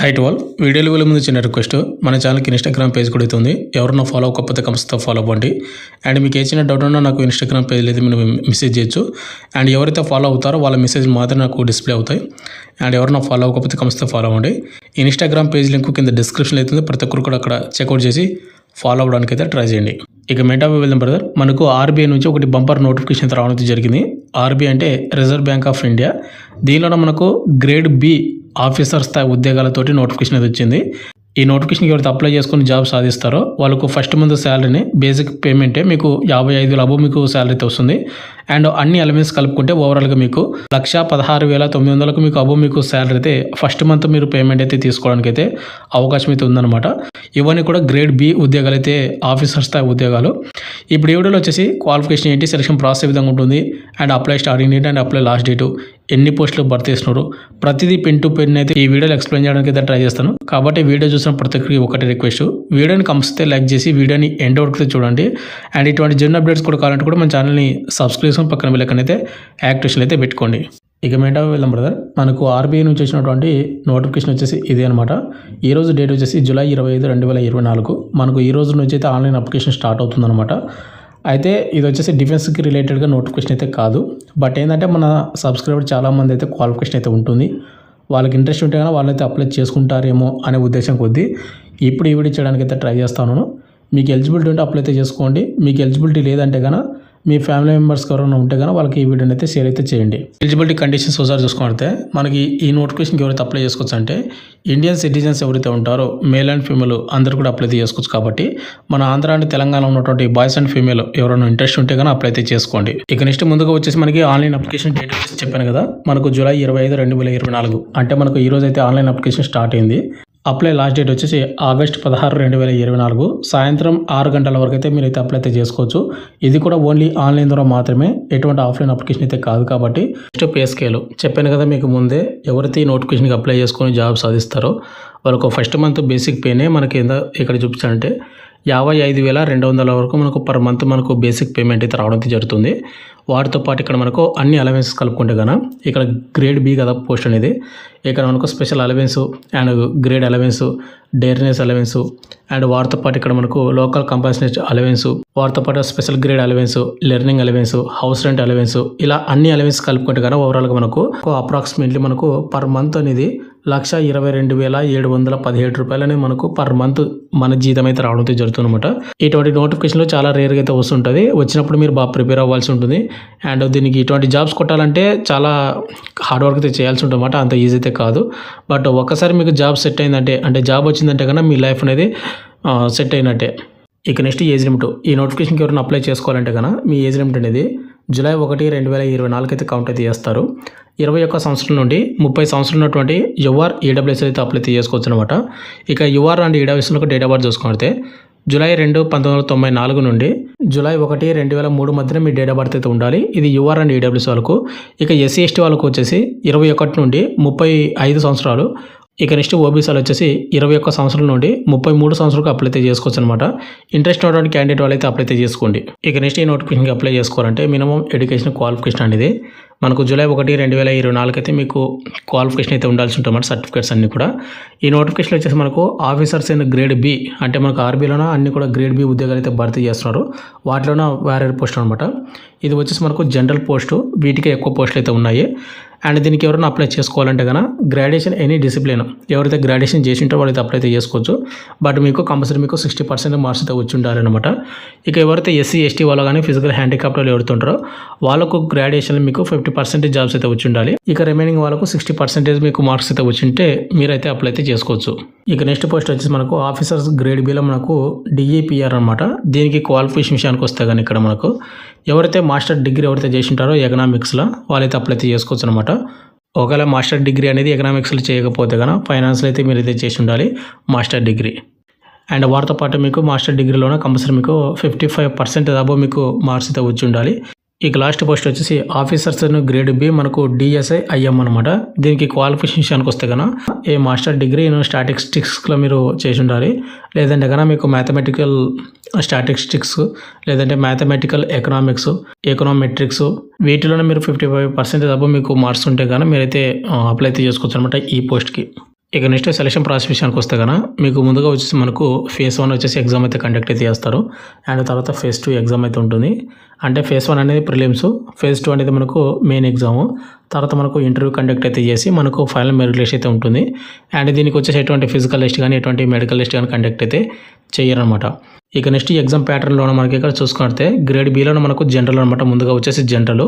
High to all. వీడియోలు వెళ్ళే ముందు చిన్న రిక్వెస్ట్, మన ఛానల్కి ఇన్స్టాగ్రామ్ పేజ్ కూడా అవుతుంది. ఎవరన్నా ఫాలో అవ్వకపోతే కంపల్సరీ ఫాలో అవ్వండి. అండ్ మీకు ఏ చిన్న డౌట్ ఉన్నా నాకు ఇన్స్టాగ్రామ్ పేజ్ అయితే మీరు మెసేజ్ చేయొచ్చు. అండ్ ఎవరైతే ఫాలో అవుతారో వాళ్ళ మెసేజ్ మాత్రం నాకు డిస్ప్లే అవుతాయి. అండ్ ఎవరన్నా ఫాలో అవ్వకపోతే కంపల్సరీ ఫాలో అవ్వండి. ఇన్స్టాగ్రామ్ పేజ్ లింక్ కింద డిస్క్రిప్షన్ అవుతుంది. ప్రతి ఒక్కరు కూడా అక్కడ చెక్అవుట్ చేసి ఫాలో అవ్వడానికి అయితే ట్రై చేయండి. ఇక మెయిన్ టాపిక్ వెళ్దాం బ్రదర్. మనకు ఆర్బీఐ నుంచి ఒకటి బంపర్ నోటిఫికేషన్ రావడం జరిగింది. ఆర్బీఐ అంటే రిజర్వ్ బ్యాంక్ ఆఫ్ ఇండియా. దీనిలో మనకు గ్రేడ్ బి ఆఫీసర్ స్థాయి ఉద్యోగాలతోటి నోటిఫికేషన్ అయితే వచ్చింది. ఈ నోటిఫికేషన్కి ఎవరైతే అప్లై చేసుకుని జాబ్ సాధిస్తారో వాళ్ళకు ఫస్ట్ మంత్ శాలరీని బేసిక్ పేమెంటే మీకు 55,000 అబో మీకు శాలరీ అయితే వస్తుంది. అండ్ అన్ని ఎలిమెంట్స్ కలుపుకుంటే ఓవరాల్గా మీకు 1,16,900 మీకు అబో మీకు శాలరీ అయితే ఫస్ట్ మంత్ మీరు పేమెంట్ అయితే తీసుకోవడానికి అయితే అవకాశం అయితే ఉందన్నమాట. ఇవన్నీ కూడా గ్రేడ్ బి ఉద్యోగాలు అయితే ఆఫీసర్ స్థాయి ఉద్యోగాలు. ఇప్పుడు ఈ వీడియోలో వచ్చేసి క్వాలిఫికేషన్ ఏంటి, సెలక్షన్ ప్రాసెస్ విధంగా ఉంటుంది, and apply starting date and apply last date, ఎన్ని పోస్టులు భర్తీ చేస్తున్నారు, ప్రతిదీ పెన్ టు పెన్ అయితే ఈ వీడియోలో ఎక్స్ప్లెయిన్ చేయడానికి అయితే ట్రై చేస్తాను. కాబట్టి వీడియో చూసిన ప్రతి ఒక్కరికి ఒకటి రిక్వెస్ట్, వీడియోని కంపల్సరీ లైక్ చేసి వీడియోని ఎండ్ వరకు చూడండి. అండ్ ఇటువంటి జర్నల్ అప్డేట్స్ కూడా కావాలంటే కూడా మన ఛానల్ని సబ్స్క్రైబ్ పక్కన వెళ్ళకనైతే అయితే యాక్టివేషన్ అయితే పెట్టుకోండి. ఇక మెయిన్ టాపిక్ వెళ్దాం బ్రదర్. మనకు ఆర్బీఐ నుంచి వచ్చినటువంటి నోటిఫికేషన్ వచ్చేసి ఇదే అనమాట. ఈ రోజు డేట్ వచ్చేసి జూలై 25, 2024. మనకు ఈ రోజు నుంచి అయితే ఆన్లైన్ అప్లికేషన్ స్టార్ట్ అవుతుందన్నమాట. అయితే ఇది వచ్చేసి డిఫెన్స్కి రిలేటెడ్గా నోటిఫికేషన్ అయితే కాదు. బట్ ఏంటంటే మన సబ్స్క్రైబర్ చాలామంది అయితే క్వాలిఫికేషన్ అయితే ఉంటుంది. వాళ్ళకి ఇంట్రెస్ట్ ఉంటే కానీ వాళ్ళైతే అప్లై చేసుకుంటారేమో అనే ఉద్దేశం కొద్దీ ఇప్పుడు ఈ వీడియో చేయడానికి అయితే ట్రై చేస్తాను. మీకు ఎలిజిబిలిటీ ఉంటే అప్లై అయితే చేసుకోండి. మీకు ఎలిజిబిలిటీ లేదంటే కనుక మీ ఫ్యామిలీ మెంబర్స్ ఎవరైనా ఉంటే కానీ వాళ్ళకి ఈ వీడియోని అయితే షేర్ అయితే చేయండి. ఎలిజిబిలిటీ కండిషన్స్ ఒకసారి చూసుకుంటే మనకి ఈ నోటిఫికేషన్కి ఎవరైతే అప్లై చేసుకోవచ్చు అంటే ఇండియన్ సిటిజన్స్ ఎవరైతే ఉంటారో మేల్ అండ్ ఫీమేల్ అందరూ కూడా అప్లై చేసుకోవచ్చు. కాబట్టి మన ఆంధ్ర అండ్ తెలంగాణ ఉన్నటువంటి బాయ్స్ అండ్ ఫీమేల్ ఎవరైనా ఇంట్రెస్ట్ ఉంటే కానీ అప్లై అయితే చేసుకోండి. ఇక నెక్స్ట్ ముందుగా వచ్చేసి మనకి ఆన్లైన్ అప్లికేషన్ డేట్ వచ్చేసి చెప్పాను కదా, మనకు జూలై 25, 2024 అంటే మనకు ఈ రోజు అయితే ఆన్లైన్ అప్లికేషన్ స్టార్ట్ అయింది. అప్లై లాస్ట్ డేట్ వచ్చేసి ఆగస్ట్ 16, 2024 సాయంత్రం 6 గంటల వరకు అయితే మీరైతే అప్లై అయితే చేసుకోవచ్చు. ఇది కూడా ఓన్లీ ఆన్లైన్ ద్వారా మాత్రమే, ఎటువంటి ఆఫ్లైన్ అప్లికేషన్ అయితే కాదు. కాబట్టి నెక్స్ట్ పే స్కేల్ చెప్పాను కదా మీకు ముందే, ఎవరైతే ఈ నోటిఫికేషన్కి అప్లై చేసుకొని జాబ్ సాధిస్తారో వాళ్ళకు ఫస్ట్ మంత్ బేసిక్ పేనే మనకి ఇక్కడ చూపించాలంటే 55,200 వరకు మనకు పర్ మంత్ మనకు బేసిక్ పేమెంట్ అయితే రావడం జరుగుతుంది. వాటితో పాటు ఇక్కడ మనకు అన్ని అలవెన్సెస్ కలుపుకుంటే కనుక ఇక్కడ గ్రేడ్ బి కదా పోస్ట్ అనేది, ఇక్కడ మనకు special allowance and grade allowance, డేర్నెస్ allowance, and వాటితో పాటు ఇక్కడ మనకు లోకల్ కంపల్సరీ అలవెన్స్, వాటితో పాటు special grade allowance, learning allowance, house rent allowance, ఇలా అన్ని అలవెన్స్ కలుపుకుంటే కనుక ఓవరాల్గా మనకు అప్రాక్సిమేట్లీ మనకు పర్ మంత్ అనేది 122,717 రూపాయలు అనేది మనకు పర్ మంత్ మన జీతం అయితే రావడం జరుగుతుంది అనమాట. ఇటువంటి నోటిఫికేషన్లు చాలా రేర్గా అయితే వస్తుంటుంది. వచ్చినప్పుడు మీరు బాగా ప్రిపేర్ అవ్వాల్సి ఉంటుంది. అండ్ దీనికి ఇటువంటి జాబ్స్ కొట్టాలంటే చాలా హార్డ్ వర్క్ అయితే చేయాల్సి ఉంటుంది అనమాట. అంత ఈజీ అయితే కాదు. బట్ ఒక్కసారి మీకు జాబ్ సెట్ అయిందంటే, అంటే జాబ్ వచ్చిందంటే కన్నా మీ లైఫ్ అనేది సెట్ అయినట్టే. ఇక నెక్స్ట్ ఏజ్ లిమిట్. ఈ నోటిఫికేషన్కి ఎవరైనా అప్లై చేసుకోవాలంటే కన్నా మీ ఏజ్ లిమిట్ అనేది జూలై 1, 2024 అయితే కౌంట్ అయితే చేస్తారు. 21 సంవత్సరం నుండి 30 సంవత్సరాలు ఉన్నటువంటి యువర్ ఈడబ్ల్యూఎస్ అయితే అప్లై చేసుకోవచ్చు అనమాట. ఇక యువర్ అండ్ ఈడబ్ల్యూఎస్లో డేట్ ఆఫ్ బర్త్ చూసుకుంటే జూలై 2, 1994 నుండి జూలై 1, 2003 మధ్యన మీ డేట్ ఆఫ్ బర్త్ అయితే ఉండాలి. ఇది యువర్ అండ్ ఈడబ్ల్యూఎస్ వాళ్ళకు. ఇక ఎస్సీ ఎస్టీ వాళ్ళకు వచ్చేసి 21 నుండి 35 సంవత్సరాలు. ఇక నెక్స్ట్ ఓబీసీలు వచ్చేసి 21 సంవత్సరాల నుండి 33 సంవత్సరాలకు అప్లై చేసుకోవచ్చు అనమాట. ఇంట్రెస్ట్ ఉన్నటువంటి క్యాండిడేట్ వాళ్ళైతే అప్లై చేసుకోండి. ఇక నెక్స్ట్ ఈ నోటిఫికేషన్కి అప్లై చేసుకోవాలంటే మినిమం ఎడ్యుకేషన్ క్వాలిఫికేషన్ అనేది మనకు జూలై 1, 2024 అయితే మీకు క్వాలిఫికేషన్ అయితే ఉండాల్సి ఉంటుంది సర్టిఫికేట్స్ అన్నీ కూడా. ఈ నోటిఫికేషన్ వచ్చేసి మనకు ఆఫీసర్స్ ఇన్ గ్రేడ్ బి అంటే మనకు ఆర్బీలోన అన్ని కూడా గ్రేడ్ బి ఉద్యోగాలు అయితే భర్తీ చేస్తున్నారు. వాటిలోన వేరే పోస్ట్ అనమాట. ఇది వచ్చేసి మనకు జనరల్ పోస్టు, వీటికి ఎక్కువ పోస్టులు అయితే ఉన్నాయి. అండ్ దీనికి ఎవరైనా అప్లై చేసుకోవాలంటే కనుక గ్రాడ్యుయేషన్ ఎనీ డిసిప్లిన్ ఎవరైతే గ్రాడ్యుయేషన్ చేసి ఉంటే వాళ్ళైతే అప్లై అయితే చేసుకోవచ్చు. బట్ మీకు కంపల్సరీ మీకు 60% మార్క్స్ అయితే వచ్చి ఉండాలన్నమాట. ఇక ఎవరైతే ఎస్సీ ఎస్టీ వాళ్ళు కానీ ఫిజికల్ హ్యాండిక్యాప్ట్ వాళ్ళు ఎవరుతుంటారో వాళ్ళకు గ్రాడ్యుయేషన్ మీకు 50% జాబ్స్ అయితే వచ్చి ఉండాలి. ఇక రిమైనింగ్ వాళ్ళకు 60% మీకు మార్క్స్ అయితే వచ్చి ఉంటే మీరైతే అప్లై అయితే చేసుకోవచ్చు. ఇక నెక్స్ట్ పోస్ట్ వచ్చేసి మనకు ఆఫీసర్స్ గ్రేడ్ బిలో మనకు డిఈపిఆర్ అనమాట. దీనికి క్వాలిఫికేషన్ విషయానికి వస్తే కానీ ఇక్కడ మనకు ఎవరైతే మాస్టర్ డిగ్రీ ఎవరైతే చేసి ఉంటారో ఎకనామిక్స్లో వాళ్ళైతే అప్లై అయితే చేసుకోవచ్చు అనమాట. ఒకవేళ మాస్టర్ డిగ్రీ అనేది ఎకనామిక్స్లో చేయకపోతే కనుక ఫైనాన్స్లో అయితే మీరు అయితే చేసి ఉండాలి మాస్టర్ డిగ్రీ. అండ్ వాటితో పాటు మీకు మాస్టర్ డిగ్రీలోనే కంపల్సరీ మీకు 55% అబో మీకు మార్క్స్ అయితే వచ్చి ఉండాలి. ఇక లాస్ట్ పోస్ట్ వచ్చేసి ఆఫీసర్స్ గ్రేడ్ బి మనకు డిఎస్ఐ ఐఎం అనమాట. దీనికి క్వాలిఫికేషన్కి వస్తే కనుక ఏ మాస్టర్ డిగ్రీ స్టాటిస్టిక్స్లో మీరు చేసి ఉండాలి, లేదంటే కనుక మీకు మ్యాథమెటికల్ స్టాటిస్టిక్స్ లేదంటే మ్యాథమెటికల్ ఎకనామిక్స్, ఎకనామెట్రిక్స్ వీటిలోనే మీరు 55% అబో మీకు మార్క్స్ ఉంటే కనుక మీరైతే అప్లై అయితే చేసుకోవచ్చు అనమాట ఈ పోస్ట్కి. ఇక నెక్స్ట్ సెలక్షన్ ప్రాసెస్ విషయానికి వస్తే కనుక మీకు ముందుగా వచ్చేసి మనకు ఫేజ్ 1 వచ్చేసి ఎగ్జామ్ అయితే కండక్ట్ అయితే చేస్తారు. అండ్ తర్వాత ఫేజ్ 2 ఎగ్జామ్ అయితే ఉంటుంది. అంటే ఫేజ్ 1 అనేది ప్రిలిమ్స్, ఫేజ్ 2 అనేది మనకు మెయిన్ ఎగ్జామ్. తర్వాత మనకు ఇంటర్వ్యూ కండక్ట్ అయితే చేసి మనకు ఫైనల్ మెరిట్ లిస్ట్ అయితే ఉంటుంది. అండ్ దీనికి వచ్చేసి ఎటువంటి ఫిజికల్ టెస్ట్ కానీ ఎటువంటి మెడికల్ టెస్ట్ కానీ కండక్ట్ అయితే చేయరనమాట. ఇక నెక్స్ట్ ఈ ఎగ్జామ్ ప్యాటర్న్లో మనకి ఇక్కడ చూసుకుంటే గ్రేడ్ బిలో మనకు జనరల్ అనమాట. ముందుగా వచ్చేసి జనరల్,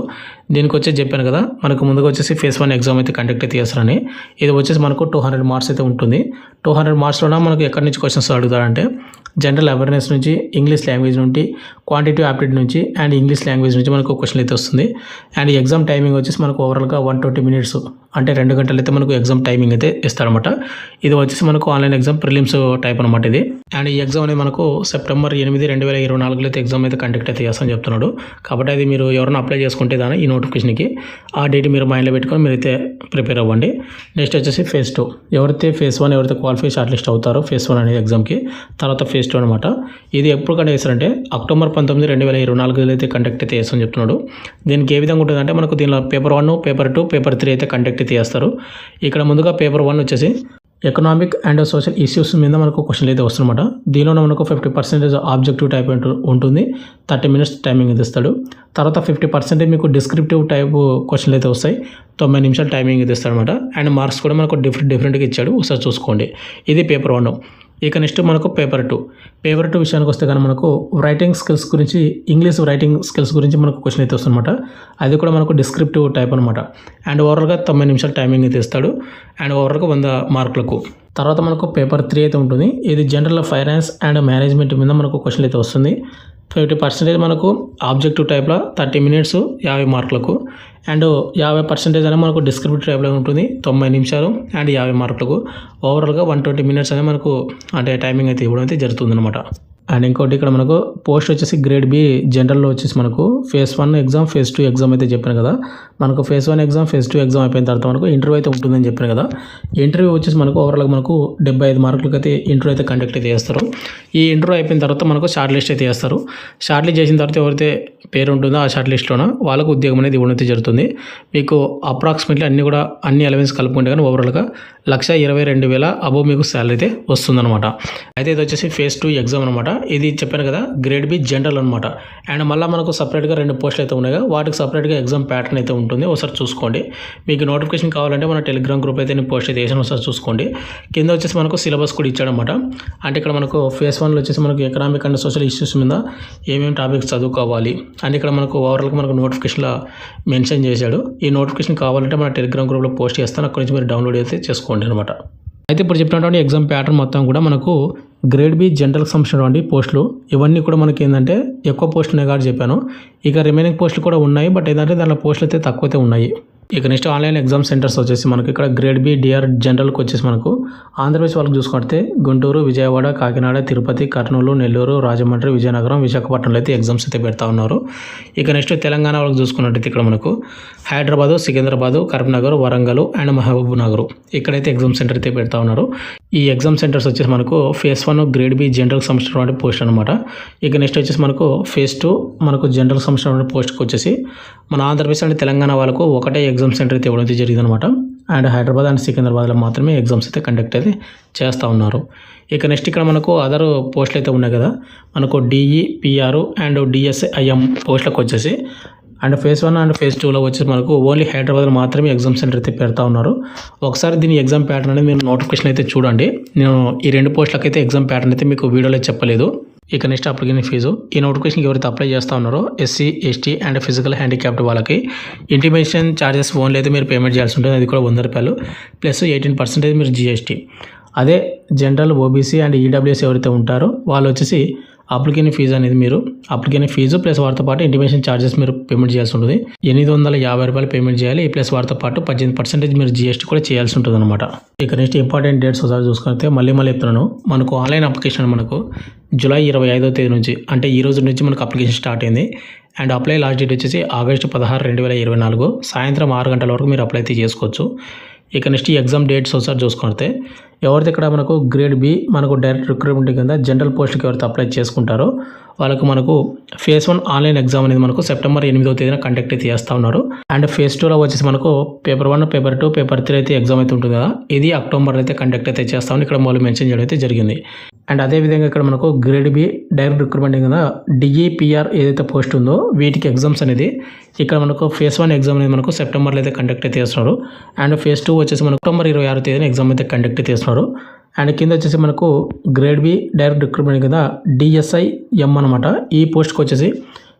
దీనికి వచ్చేసి చెప్పాను కదా మనకు ముందుగా వచ్చేసి ఫేజ్ 1 ఎగ్జామ్ అయితే కండక్ట్ అయితే చేస్తారని. ఇది వచ్చేసి మనకు 200 మార్క్స్ అయితే ఉంటుంది. 200 మార్క్స్లో మనకు ఎక్కడి నుంచి క్వశ్చన్స్ అడుగుతారంటే జనరల్ అవేర్నెస్ నుంచి, ఇంగ్లీష్ లాంగ్వేజ్ నుండి, క్వాంటిటివ్ ఆప్టిట్యూడ్ నుంచి అండ్ ఇంగ్లీష్ లాంగ్వేజ్ నుంచి మనకు క్వశ్చన్ అయితే వస్తుంది. అండ్ ఎగ్జామ్ టైమింగ్ వచ్చేసి మనకు ఓవరాల్గా 120 మినిట్స్ అంటే 2 గంటలు అయితే మనకు ఎగ్జామ్ టైమింగ్ అయితే ఇస్తారనమాట. ఇది వచ్చేసి మనకు ఆన్లైన్ ఎగ్జామ్ ప్రిలిమ్స్ టైప్ అనమాట ఇది. అండ్ ఈ ఎగ్జామ్ అనేది మనకు సెప్టెంబర్ 8, 2024 అయితే ఎగ్జామ్ అయితే కండక్ట్ అయితే చేస్తామని చెప్తున్నాడు. కాబట్టి అది మీరు ఎవరైనా అప్లై చేసుకుంటే దాని ఈ నోటిఫికేషన్కి ఆ డేట్ మీరు మైండ్లో పెట్టుకొని మీరైతే ప్రిపేర్ అవ్వండి. నెక్స్ట్ వచ్చేసి ఫేజ్ 2, ఎవరైతే ఫేజ్ 1 ఎవరైతే క్వాలిఫై షార్ట్ లిస్ట్ అవుతారో ఫేజ్ 1 అనేది ఎగ్జామ్కి, తర్వాత ఫేజ్ 2 అనమాట. ఇది ఎప్పుడు కండక్ట్ చేస్తారంటే అక్టోబర్ 19, 2024 అయితే కండక్ట్ అయితే చేస్తామని చెప్తున్నాడు. దీనికి ఏ విధంగా ఉంటుందంటే మనకు దీనిలో పేపర్ 1, పేపర్ 2, పేపర్ 3 అయితే కండక్ట్ అయితే చేస్తారు. ఇక్కడ ముందుగా పేపర్ 1 వచ్చేసి ఎకనామిక్ అండ్ సోషల్ ఇష్యూస్ మీద మనకు క్వశ్చన్లు అయితే వస్తుందన్నమాట. దీనిలో మనకు 50% ఆబ్జెక్టివ్ టైప్ ఉంటుంది. 30 మినిట్స్ టైమింగ్ అయితే ఇస్తాడు. తర్వాత 50% మీకు డిస్క్రిప్టివ్ టైప్ క్వశ్చన్లు అయితే వస్తాయి. 90 నిమిషాలు టైమింగ్ అయితే ఇస్తాడనమాట. అండ్ మార్క్స్ కూడా మనకు డిఫరెంట్గా ఇచ్చాడు, ఒకసారి చూసుకోండి. ఇది పేపర్ 1. ఇక నెక్స్ట్ మనకు పేపర్ 2. పేపర్ 2 విషయానికి వస్తే కానీ మనకు రైటింగ్ స్కిల్స్ గురించి, ఇంగ్లీష్ రైటింగ్ స్కిల్స్ గురించి మనకు క్వశ్చన్ అయితే వస్తుందన్నమాట. అది కూడా మనకు డిస్క్రిప్టివ్ టైప్ అనమాట. అండ్ ఓవరాల్గా 90 నిమిషాలు టైమింగ్ అయితే ఇస్తాడు. అండ్ ఓవరాల్గా 100 మార్కులకు. తర్వాత మనకు పేపర్ 3 అయితే ఉంటుంది. ఇది జనరల్ ఫైనాన్స్ అండ్ మేనేజ్మెంట్ మీద మనకు క్వశ్చన్ అయితే వస్తుంది. 50% మనకు ఆబ్జెక్టివ్ టైప్లో 30 మినిట్స్ 50 మార్కులకు. అండ్ 50% అనేది మనకు డిస్క్రిప్టివ్ టైప్లో ఉంటుంది, 90 నిమిషాలు అండ్ 50 మార్కులకు. ఓవరాల్గా 120 మినిట్స్ అనేది మనకు అంటే టైమింగ్ అయితే ఇవ్వడం అయితే జరుగుతుందన్నమాట. అండ్ ఇంకోటి ఇక్కడ మనకు పోస్ట్ వచ్చేసి గ్రేడ్ బి జనరల్లో వచ్చేసి మనకు ఫేజ్ 1 ఎగ్జామ్, ఫేజ్ 2 ఎగ్జామ్ అయితే చెప్పాను కదా. మనకు ఫేజ్ 1 ఎగ్జామ్, ఫేజ్ 2 ఎగ్జామ్ అయిపోయిన తర్వాత మనకు ఇంటర్వ్యూ అయితే ఉంటుందని చెప్పాను కదా. ఇంటర్వ్యూ వచ్చేసి మనకు ఓవరాల్గా మనకు 75 మార్కులకి అయితే ఇంటర్వ్యూ అయితే కండక్ట్ అయితే చేస్తారు. ఈ ఇంటర్వ్యూ అయిపోయిన తర్వాత మనకు షార్ట్ లిస్ట్ అయితే చేస్తారు. షార్ట్ లిస్ట్ చేసిన తర్వాత ఎవరైతే పేరు ఉంటుందో ఆ షార్ట్ లిస్ట్లోన వాళ్ళకు ఉద్యోగం అనేది ఇవ్వడం అయితే జరుగుతుంది. మీకు అప్రాక్సిమేట్లీ అన్ని అలవెన్స్ కలుపుకుంటే కానీ ఓవరాల్గా 1,22,000 అబోవ్ మీకు శాలరీ అయితే వస్తుందన్నమాట. అయితే ఇది వచ్చేసి ఫేజ్ 2 ఎగ్జామ్ అనమాట. ఇది చెప్పాను కదా గ్రేడ్ బి జనరల్ అనమాట. అండ్ మళ్ళీ మనకు సపరేట్గా 2 పోస్టులు అయితే ఉన్నాయి. వాటికి సపరేట్గా ఎగ్జామ్ ప్యాటర్న్ అయితే ఉంటుంది, ఒకసారి చూసుకోండి. మీకు నోటిఫికేషన్ కావాలంటే మన టెలిగ్రామ్ గ్రూప్ అయితే నేను పోస్ట్ అయితే చేసాను, ఒకసారి చూసుకోండి. కింద వచ్చేసి మనకు సిలబస్ కూడా ఇచ్చాడనమాట. అంటే ఇక్కడ మనకు ఫేజ్ 1లో వచ్చేసి మనకు ఎకనామిక్ అండ్ సోషల్ ఇష్యూస్ మీద ఏమేమి టాపిక్స్ చదువుకోవాలి అని ఇక్కడ మనకు ఓవరాల్గా మనకు నోటిఫికేషన్లో మెన్షన్ చేశాడు. ఈ నోటిఫికేషన్ కావాలంటే మన టెలిగ్రామ్ గ్రూప్లో పోస్ట్ చేస్తాను, అక్కడి నుంచి మీరు డౌన్లోడ్ అయితే చేసుకోండి అనమాట. అయితే ఇప్పుడు చెప్పినటువంటి ఎగ్జామ్ ప్యాటర్న్ మొత్తం కూడా మనకు గ్రేడ్ బి జనరల్కి సంబంధించినటువంటి పోస్టులు ఇవన్నీ కూడా మనకి ఏంటంటే ఎక్కువ పోస్టులు ఉన్నాయి కాబట్టి చెప్పాను. ఇక రిమైనింగ్ పోస్టులు కూడా ఉన్నాయి, బట్ ఏంటంటే దాంట్లో పోస్టులు అయితే తక్కువ అయితే ఉన్నాయి. ఇక నెక్స్ట్ ఆన్లైన్ ఎగ్జామ్ సెంటర్స్ వచ్చేసి మనకి ఇక్కడ గ్రేడ్ బి డిఆర్ జనరల్కి వచ్చేసి మనకు ఆంధ్రప్రదేశ్ వాళ్ళకి చూసుకుంటే గుంటూరు, విజయవాడ, కాకినాడ, తిరుపతి, కర్నూలు, నెల్లూరు, రాజమండ్రి, విజయనగరం, విశాఖపట్నంలో అయితే ఎగ్జామ్స్ అయితే పెడతా ఉన్నారు. ఇక నెక్స్ట్ తెలంగాణ వాళ్ళకి చూసుకున్నట్టయితే ఇక్కడ మనకు హైదరాబాదు, సికింద్రాబాదు, కరీంనగర్, వరంగల్ అండ్ మహబూబ్ నగర్ ఇక్కడైతే ఎగ్జామ్ సెంటర్ అయితే పెడతా ఉన్నారు. ఈ ఎగ్జామ్ సెంటర్స్ వచ్చేసి మనకు ఫేజ్ 1 గ్రేడ్ బి జనరల్కి సంబంధించినటువంటి పోస్ట్ అనమాట. ఇక నెక్స్ట్ వచ్చేసి మనకు ఫేజ్ 2 మనకు జనరల్కి సంబంధించినటువంటి పోస్ట్కి వచ్చేసి మన ఆంధ్రప్రదేశ్ అండ్ తెలంగాణ వాళ్ళకు ఒకటే ఎగ్జామ్ సెంటర్ అయితే ఇవ్వడం జరిగింది అనమాట. అండ్ హైదరాబాద్ అండ్ సికింద్రాబాద్లో మాత్రమే ఎగ్జామ్స్ అయితే కండక్ట్ అయితే చేస్తూ ఉన్నారు. ఇక నెక్స్ట్ ఇక్కడ మనకు అదర్ పోస్టులు అయితే ఉన్నాయి కదా, మనకు డిఈ, పిఆర్ అండ్ డిఎస్ఐఎం పోస్టులకు వచ్చేసి అండ్ ఫేజ్ 1 అండ్ ఫేజ్ 2లో వచ్చేసి మనకు ఓన్లీ హైదరాబాద్లో మాత్రమే ఎగ్జామ్ సెంటర్ అయితే పెడతా ఉన్నారు. ఒకసారి దీని ఎగ్జామ్ ప్యాటర్న్ అనేది మీరు నోటిఫికేషన్ అయితే చూడండి. నేను ఈ 2 పోస్టులకు అయితే ఎగ్జామ్ ప్యాటర్న్ అయితే మీకు వీడియోలో చెప్పలేదు. ఇక నెక్స్ట్ అప్లికేషన్ ఫీజు, ఈ నోటిఫికేషన్కి ఎవరైతే అప్లై చేస్తూ ఉన్నారో SC, ST and physical handicapped వాళ్ళకి ఇంటిమేషన్ ఛార్జెస్ ఓన్లీ అయితే మీరు పేమెంట్ చేయాల్సి ఉంటుంది. అది కూడా 100 రూపాయలు ప్లస్ 18% మీరు జిఎస్టీ. అదే జనరల్, ఓబీసీ అండ్ ఈడబ్ల్యూఎస్ ఎవరైతే ఉంటారో వాళ్ళు వచ్చేసి అప్లికేషన్ ఫీజు ప్లస్ వాటితో పాటు ఇంటిమేషన్ ఛార్జెస్ మీరు పేమెంట్ చేయాల్సి ఉంటుంది. 850 రూపాయలు పేమెంట్ చేయాలి. ప్లస్ వాటితో పాటు 18% మీరు జిఎస్టీ కూడా చేయాల్సి ఉంటుంది అనమాట. ఇక నెక్స్ట్ ఇంపార్టెంట్ డేట్స్ ఒకసారి చూసుకుంటే మళ్ళీ చెప్తున్నాను. మనకు ఆన్లైన్ అప్లికేషన్ మనకు జూలై 25వ తేదీ నుంచి అంటే ఈ రోజు నుంచి మనకు అప్లికేషన్ స్టార్ట్ అయింది. అండ్ అప్లై లాస్ట్ డేట్ వచ్చేసి ఆగస్టు 16, 2024 సాయంత్రం 6 గంటల వరకు మీరు అప్లై అయితే చేసుకోవచ్చు. ఇక నెక్స్ట్ ఈ ఎగ్జామ్ డేట్స్ ఒకసారి చూసుకుంటే ఎవరైతే ఇక్కడ మనకు గ్రేడ్ బి మనకు డైరెక్ట్ రిక్రూట్మెంట్ కింద జనరల్ పోస్ట్కి ఎవరైతే అప్లై చేసుకుంటారో వాళ్ళకు మనకు ఫేజ్ 1 ఆన్లైన్ ఎగ్జామ్ అనేది మనకు సెప్టెంబర్ 8వ తేదీన కండక్ట్ అయితే చేస్తూ ఉన్నారు. అండ్ ఫేజ్ 2లో వచ్చేసి మనకు పేపర్ 1, పేపర్ 2, పేపర్ 3 అయితే ఎగ్జామ్ అయితే ఉంటుంది కదా, ఇది అక్టోబర్ అయితే కండక్ట్ అయితే చేస్తామని ఇక్కడ వాళ్ళు మెన్షన్ చేయడం అయితే జరిగింది. అండ్ అదేవిధంగా ఇక్కడ మనకు గ్రేడ్ బి డైరెక్ట్ రిక్రూట్మెంట్ కింద డిఈపిఆర్ ఏదైతే పోస్ట్ ఉందో వీటికి ఎగ్జామ్స్ అనేది ఇక్కడ మనకు ఫేజ్ 1 ఎగ్జామ్ అనేది మనకు సెప్టెంబర్లో అయితే కండక్ట్ అయితే చేస్తున్నారు. అండ్ ఫేజ్ 2 వచ్చేసి మనకు అక్టోబర్ 26వ తేదీన ఎగ్జామ్ అయితే కండక్ట్ అయితే చేస్తున్నారు. అండ్ కింద వచ్చేసి మనకు గ్రేడ్ బి డైరెక్ట్ రిక్రూట్మెంట్ కింద డిఎస్ఐఎం అనమాట. ఈ పోస్ట్కి వచ్చేసి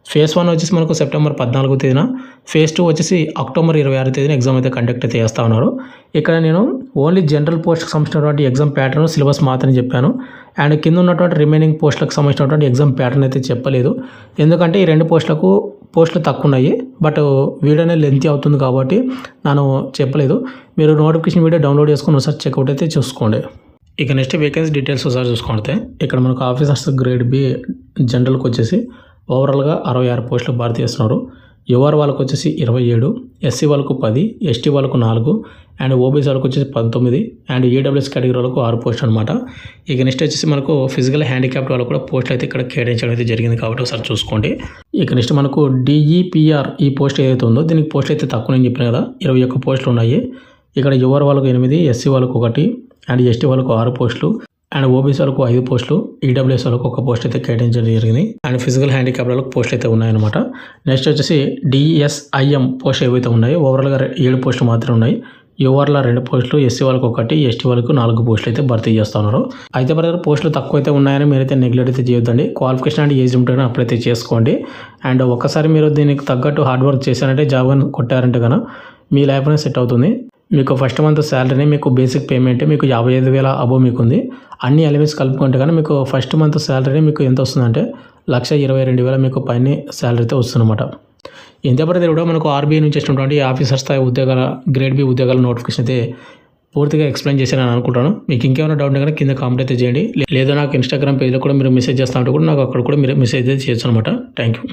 ఫేజ్ 1 వచ్చేసి మనకు సెప్టెంబర్ 14వ తేదీన, ఫేజ్ 2 వచ్చేసి అక్టోబర్ 26వ తేదీన ఎగ్జామ్ అయితే కండక్ట్ అయితే చేస్తూ ఉన్నారు. ఇక్కడ నేను ఓన్లీ జనరల్ పోస్ట్కి సంబంధించినటువంటి ఎగ్జామ్ ప్యాటర్న్ సిలబస్ మాత్రమే చెప్పాను. అండ్ కింద ఉన్నటువంటి రిమైనింగ్ పోస్టులకు సంబంధించినటువంటి ఎగ్జామ్ ప్యాటర్న్ అయితే చెప్పలేదు. ఎందుకంటే ఈ 2 పోస్టులు తక్కువ ఉన్నాయి, బట్ వీడియో అనేది లెంతీ అవుతుంది కాబట్టి నేను చెప్పలేదు. మీరు నోటిఫికేషన్ వీడియో డౌన్లోడ్ చేసుకొని ఒకసారి చెక్అవుట్ అయితే చూసుకోండి. ఇక నెక్స్ట్ వేకెన్సీ డీటెయిల్స్ ఒకసారి చూసుకుంటే ఇక్కడ మనకు ఆఫీసర్స్ గ్రేడ్ బి జనరల్కి వచ్చేసి ఓవరాల్గా 66 పోస్టులు భర్తీ చేస్తున్నారు. యువర్ వాళ్ళకు వచ్చేసి 27, ఎస్సీ వాళ్ళకు 10, ఎస్టీ వాళ్ళకు 4, అండ్ ఓబీసీ వాళ్ళకు వచ్చేసి 19, అండ్ ఈడబ్ల్యూఎస్ కేటగిరీ వాళ్ళకు 6 పోస్టులు అనమాట. ఇక నెక్స్ట్ వచ్చేసి మనకు ఫిజికల్ హ్యాండిక్యాప్డ్ వాళ్ళకు కూడా పోస్టులు అయితే ఇక్కడ కేటాయించడం అయితే జరిగింది కాబట్టి ఒకసారి చూసుకోండి. ఇక నెక్స్ట్ మనకు డిఈపిఆర్ ఈ పోస్ట్ ఏదైతే ఉందో దీనికి పోస్ట్ అయితే తక్కువ నేను చెప్పిన కదా, 21 పోస్టులు ఉన్నాయి. ఇక్కడ యువర్ వాళ్ళకు 8, ఎస్సీ వాళ్ళకు 1, అండ్ ఎస్టీ వాళ్ళకు 6 పోస్టులు, అండ్ ఓబీసీ వాళ్ళకు 5 పోస్టులు, ఈడబ్ల్యూఎస్ వాళ్ళకు 1 పోస్ట్ అయితే కేటాయించడం జరిగింది. అండ్ ఫిజికల్ హ్యాండిక్యాప్ వాళ్ళకు పోస్టులు అయితే ఉన్నాయన్నమాట. నెక్స్ట్ వచ్చేసి డిఎస్ఐఎం పోస్ట్ ఏవైతే ఉన్నాయో ఓవరాల్గా 7 పోస్టులు మాత్రమే ఉన్నాయి. యువర్లో 2 పోస్టులు, ఎస్సీ వాళ్ళకు 1, ఎస్టీ వాళ్ళకు 4 పోస్టులు అయితే భర్తీ చేస్తున్నారు. అయితే బ్రదర్ పోస్టులు తక్కువ అయితే ఉన్నాయని మీరైతే నెగ్లెక్ట్ అయితే చేయొద్దండి. క్వాలిఫికేషన్ అంటే ఏజ్ ఉంటే అప్లై అయితే చేసుకోండి. అండ్ ఒక్కసారి మీరు దీనికి తగ్గట్టు హార్డ్ వర్క్ చేశారంటే జాబ్ అని కొట్టారంటే కనుక మీ లైఫ్ అనేది సెట్ అవుతుంది. మీకు ఫస్ట్ మంత్ శాలరీని మీకు బేసిక్ పేమెంట్ మీకు 55,000 అబోవ్ మీకు ఉంది. అన్ని ఎలిమెంట్స్ కలుపుకుంటే కానీ మీకు ఫస్ట్ మంత్ శాలరీని మీకు ఎంత వస్తుందంటే 1,22,000 మీకు పైన శాలరీ అయితే వస్తుందన్నమాట. ఇంతేపడితే కూడా మనకు ఆర్బీఐ నుంచి వచ్చినటువంటి ఆఫీసర్ స్థాయి ఉద్యోగాల గ్రేడ్ బి ఉద్యోగాల నోటిఫికేషన్ అయితే పూర్తిగా ఎక్స్ప్లెయిన్ చేశాను అనుకుంటాను. మీకు ఇంకేమైనా డౌట్ ఉంటే కింద కామెంట్ అయితే చేయండి. లేదా నాకు ఇన్స్టాగ్రామ్ పేజ్లో కూడా మీరు మెసేజ్ చేస్తా ఉంటే కూడా నాకు అక్కడ కూడా మీరు మెసేజ్ అయితే చేయొచ్చు అనమాట. Thank you.